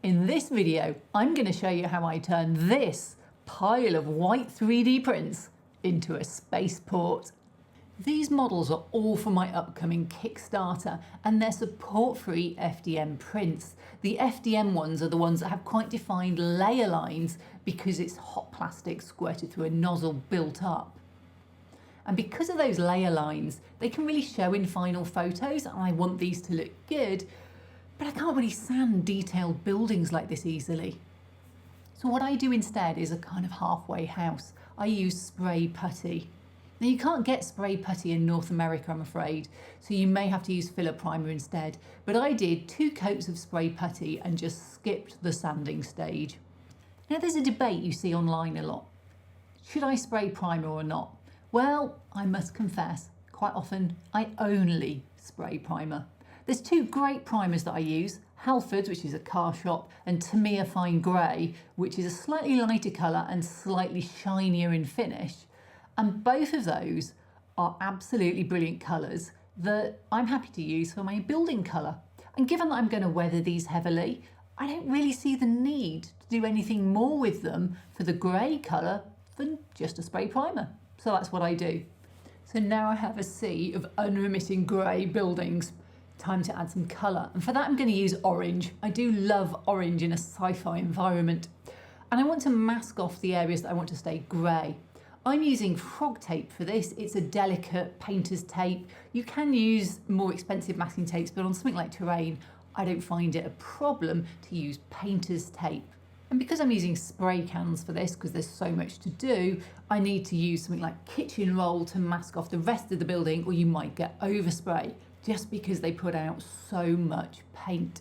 In this video, I'm going to show you how I turn this pile of white 3D prints into a spaceport. These models are all for my upcoming Kickstarter and they're support-free FDM prints. The FDM ones are the ones that have quite defined layer lines because it's hot plastic squirted through a nozzle built up. And because of those layer lines, they can really show in final photos, and I want these to look good, but I can't really sand detailed buildings like this easily. So what I do instead is a kind of halfway house. I use spray putty. Now you can't get spray putty in North America, I'm afraid, so you may have to use filler primer instead. But I did 2 coats of spray putty and just skipped the sanding stage. Now there's a debate you see online a lot. Should I spray primer or not? Well, I must confess, quite often I only spray primer. There's 2 great primers that I use, Halford's, which is a car shop, and Tamiya Fine Grey, which is a slightly lighter colour and slightly shinier in finish. And both of those are absolutely brilliant colours that I'm happy to use for my building colour. And given that I'm going to weather these heavily, I don't really see the need to do anything more with them for the grey colour than just a spray primer. So that's what I do. So now I have a sea of unremitting grey buildings. Time to add some colour, and for that I'm going to use orange. I do love orange in a sci-fi environment, and I want to mask off the areas that I want to stay grey. I'm using frog tape for this. It's a delicate painter's tape. You can use more expensive masking tapes, but on something like terrain I don't find it a problem to use painter's tape. And because I'm using spray cans for this, because there's so much to do, I need to use something like kitchen roll to mask off the rest of the building, or you might get overspray just because they put out so much paint.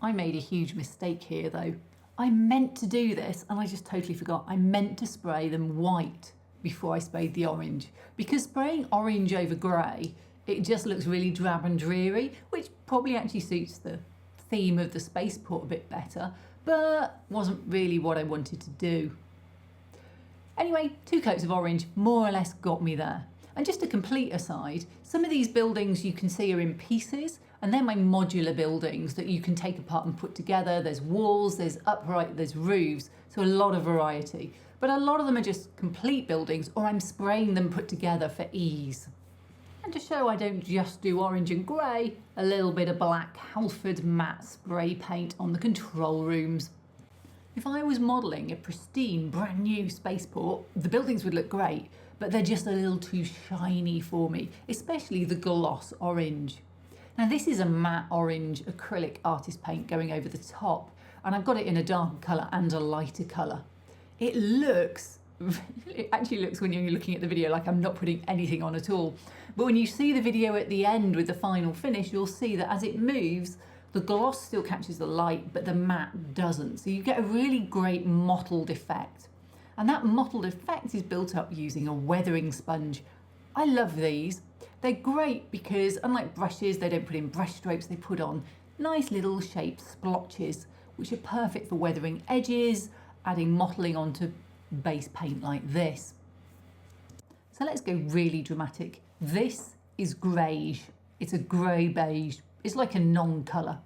I made a huge mistake here though. I meant to do this and I just totally forgot. I meant to spray them white before I sprayed the orange, because spraying orange over grey, it just looks really drab and dreary, which probably actually suits the theme of the spaceport a bit better, but wasn't really what I wanted to do. Anyway, 2 coats of orange more or less got me there. And just a complete aside, some of these buildings you can see are in pieces, and they're my modular buildings that you can take apart and put together. There's walls, there's upright, there's roofs, so a lot of variety. But a lot of them are just complete buildings, or I'm spraying them put together for ease. And to show I don't just do orange and grey, a little bit of black Halford matte spray paint on the control rooms. If I was modelling a pristine brand new spaceport, the buildings would look great, but they're just a little too shiny for me, especially the gloss orange. Now this is a matte orange acrylic artist paint going over the top, and I've got it in a darker colour and a lighter colour. It actually looks when you're looking at the video like I'm not putting anything on at all. But when you see the video at the end with the final finish, you'll see that as it moves, the gloss still catches the light, but the matte doesn't. So you get a really great mottled effect. And that mottled effect is built up using a weathering sponge. I love these. They're great because unlike brushes, they don't put in brush strokes, they put on nice little shaped splotches, which are perfect for weathering edges, adding mottling onto base paint like this. So let's go really dramatic. This is greige. It's a grey beige. It's like a non-colour,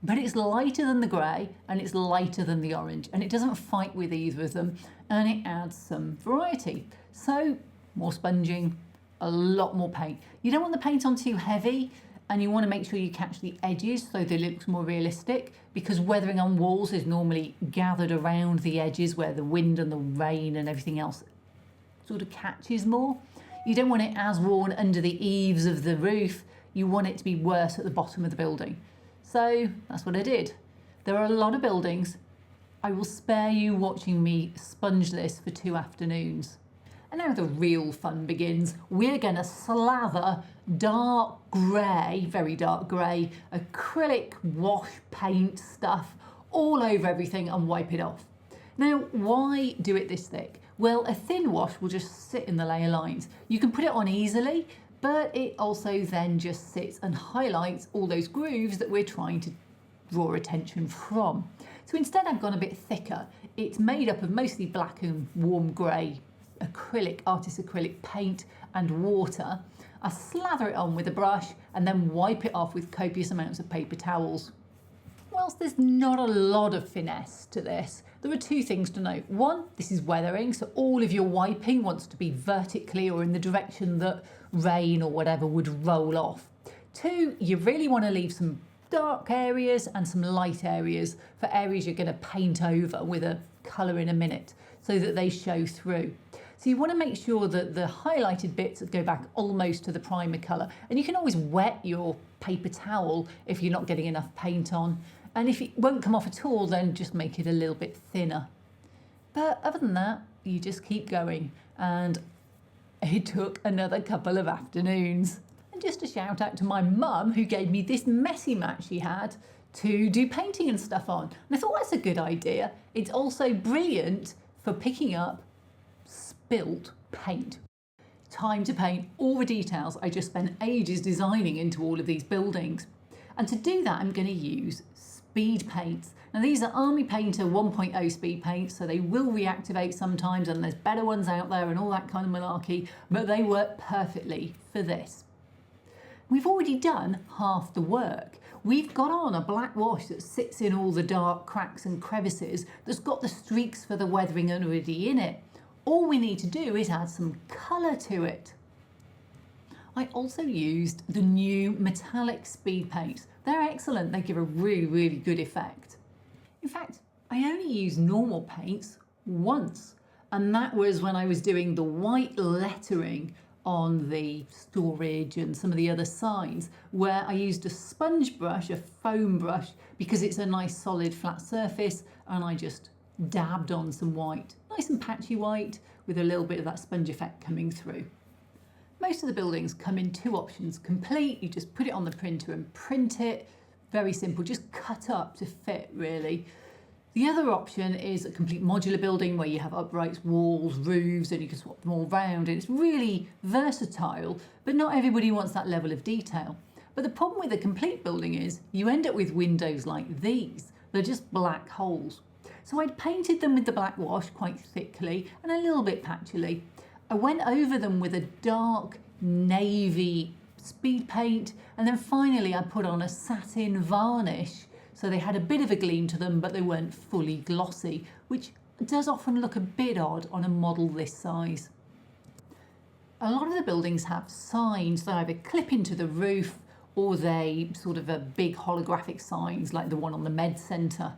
but it's lighter than the grey and it's lighter than the orange, and it doesn't fight with either of them, and it adds some variety. So more sponging, a lot more paint. You don't want the paint on too heavy, and you want to make sure you catch the edges so that it looks more realistic, because weathering on walls is normally gathered around the edges where the wind and the rain and everything else sort of catches more. You don't want it as worn under the eaves of the roof. You want it to be worse at the bottom of the building. So that's what I did. There are a lot of buildings. I will spare you watching me sponge this for 2 afternoons. And now the real fun begins. We're going to slather dark grey, very dark grey, acrylic wash paint stuff all over everything and wipe it off. Now, why do it this thick? Well, a thin wash will just sit in the layer lines. You can put it on easily, but it also then just sits and highlights all those grooves that we're trying to draw attention from. So instead I've gone a bit thicker. It's made up of mostly black and warm grey acrylic, artist acrylic paint and water. I slather it on with a brush and then wipe it off with copious amounts of paper towels. Whilst there's not a lot of finesse to this, there are two things to note. One, this is weathering, so all of your wiping wants to be vertically or in the direction that rain or whatever would roll off. Two, you really want to leave some dark areas and some light areas for areas you're going to paint over with a colour in a minute so that they show through. So you want to make sure that the highlighted bits go back almost to the primer colour, and you can always wet your paper towel if you're not getting enough paint on, and if it won't come off at all, then just make it a little bit thinner. But other than that, you just keep going, and it took another couple of afternoons. And just a shout out to my mum, who gave me this messy mat she had to do painting and stuff on. And I thought that's a good idea. It's also brilliant for picking up spilt paint. Time to paint all the details I just spent ages designing into all of these buildings. And to do that, I'm going to use speed paints. Now these are Army Painter 1.0 speed paints, so they will reactivate sometimes, and there's better ones out there and all that kind of malarkey, but they work perfectly for this. We've already done half the work. We've got on a black wash that sits in all the dark cracks and crevices, that's got the streaks for the weathering already in it. All we need to do is add some colour to it. I also used the new metallic speed paints. They're excellent, they give a really, really good effect. In fact, I only used normal paints once, and that was when I was doing the white lettering on the storage and some of the other signs, where I used a sponge brush, a foam brush, because it's a nice solid flat surface, and I just dabbed on some white, nice and patchy white, with a little bit of that sponge effect coming through. Most of the buildings come in two options. Complete, you just put it on the printer and print it. Very simple, just cut up to fit really. The other option is a complete modular building where you have uprights, walls, roofs, and you can swap them all round. And it's really versatile, but not everybody wants that level of detail. But the problem with a complete building is you end up with windows like these. They're just black holes. So I'd painted them with the black wash quite thickly and a little bit patchily. I went over them with a dark navy speed paint, and then finally I put on a satin varnish so they had a bit of a gleam to them, but they weren't fully glossy, which does often look a bit odd on a model this size. A lot of the buildings have signs that either clip into the roof or they sort of a big holographic signs like the one on the Med Centre.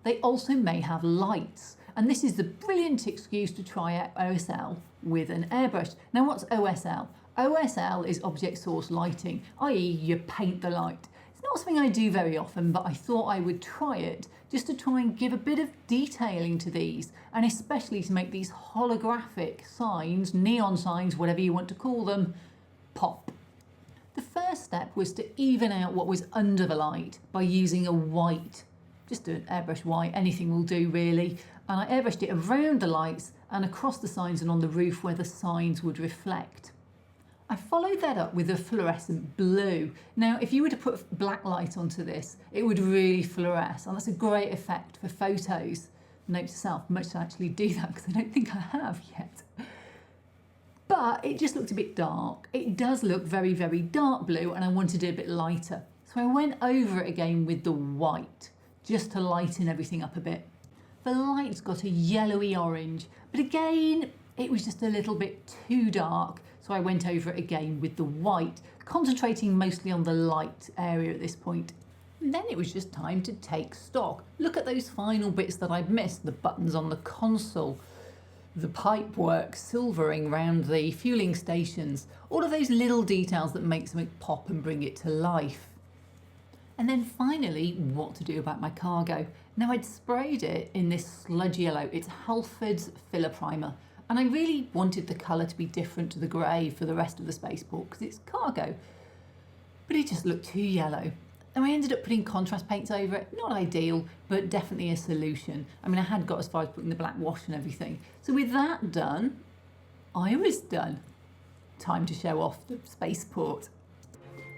They also may have lights, and this is the brilliant excuse to try out OSL with an airbrush. Now what's OSL? OSL is object source lighting, i.e. you paint the light. It's not something I do very often, but I thought I would try it just to try and give a bit of detailing to these, and especially to make these holographic signs, neon signs, whatever you want to call them, pop. The first step was to even out what was under the light by using a white. Just do an airbrush white, anything will do really. And I airbrushed it around the lights and across the signs and on the roof where the signs would reflect. I followed that up with a fluorescent blue. Now, if you were to put black light onto this, it would really fluoresce, and that's a great effect for photos. Note to self, much to actually do that because I don't think I have yet. But it just looked a bit dark. It does look very, very dark blue, and I wanted it a bit lighter. So I went over it again with the white, just to lighten everything up a bit. The light's got a yellowy orange, but again, it was just a little bit too dark, so I went over it again with the white, concentrating mostly on the light area at this point. And then it was just time to take stock. Look at those final bits that I'd missed, the buttons on the console, the pipework silvering round the fueling stations, all of those little details that make something pop and bring it to life. And then finally, what to do about my cargo. Now I'd sprayed it in this sludge yellow. It's Halford's filler primer. And I really wanted the colour to be different to the grey for the rest of the spaceport because it's cargo. But it just looked too yellow. And I ended up putting contrast paints over it. Not ideal, but definitely a solution. I mean, I had got as far as putting the black wash and everything. So with that done, I was done. Time to show off the spaceport.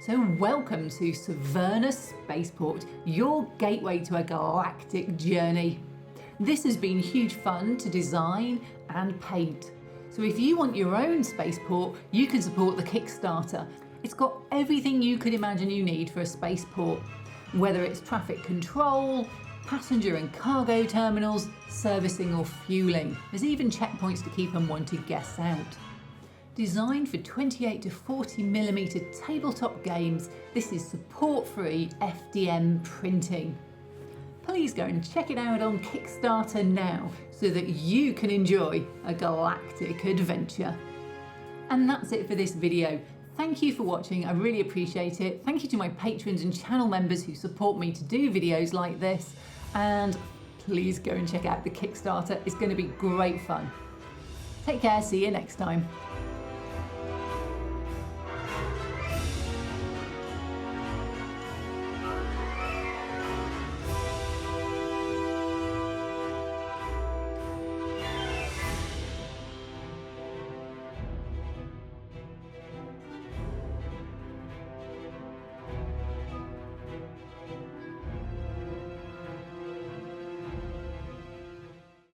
So welcome to Severna Spaceport, your gateway to a galactic journey. This has been huge fun to design and paint. So if you want your own spaceport, you can support the Kickstarter. It's got everything you could imagine you need for a spaceport. whether it's traffic control, passenger and cargo terminals, servicing or fueling. There's even checkpoints to keep unwanted guests out. Designed for 28 to 40mm tabletop games, this is support-free FDM printing. Please go and check it out on Kickstarter now so that you can enjoy a galactic adventure. And that's it for this video. Thank you for watching, I really appreciate it. Thank you to my patrons and channel members who support me to do videos like this. And please go and check out the Kickstarter, it's going to be great fun. Take care, see you next time.